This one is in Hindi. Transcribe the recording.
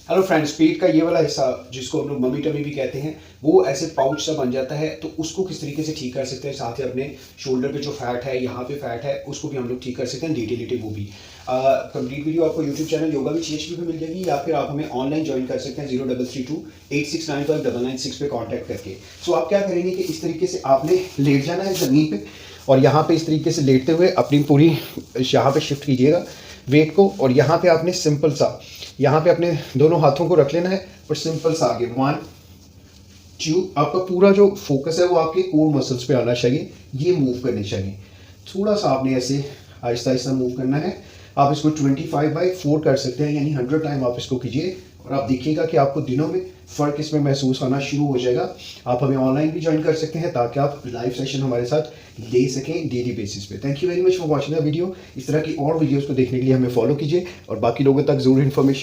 हेलो फ्रेंड्स, पेट का ये वाला हिस्सा जिसको हम लोग मम्मी टमी भी कहते हैं, वो ऐसे पाउच सा बन जाता है। तो उसको किस तरीके से ठीक कर सकते हैं, साथ ही अपने शोल्डर पे जो फैट है, यहाँ पे फैट है, उसको भी हम लोग ठीक कर सकते हैं डिटेल वो भी। कंप्लीट वीडियो आपको YouTube channel yoga with CHP पे मिल जाएगी, या फिर आप हमें ऑनलाइन ज्वाइन कर सकते हैं 0332869599 पे कॉन्टैक्ट करके। सो आप क्या करेंगे कि इस तरीके से आपने लेट जाना है ज़मीन पे, और यहाँ पे इस तरीके से लेटते हुए अपनी पूरी यहाँ पे शिफ्ट कीजिएगा वेट को, और यहाँ पे आपने सिंपल सा यहाँ पे अपने दोनों हाथों को रख लेना है और सिंपल सा आगे 1 2। आपका पूरा जो फोकस है वो आपके कोर मसल्स पे आना चाहिए, ये मूव करने चाहिए। थोड़ा सा आपने ऐसे आहिस्ता आहिस्ता मूव करना है। आप इसको 25/4 कर सकते हैं, यानी 100 टाइम आप इसको कीजिए, और आप देखिएगा कि आपको दिनों में फ़र्क इसमें महसूस होना शुरू हो जाएगा। आप हमें ऑनलाइन भी ज्वाइन कर सकते हैं ताकि आप लाइव सेशन हमारे साथ ले सकें डेली बेसिस पे। Thank you very much for watching the video. इस तरह की और वीडियोज़ को देखने के लिए हमें फॉलो कीजिए और बाकी लोगों तक ज़रूर इन्फॉर्मेशन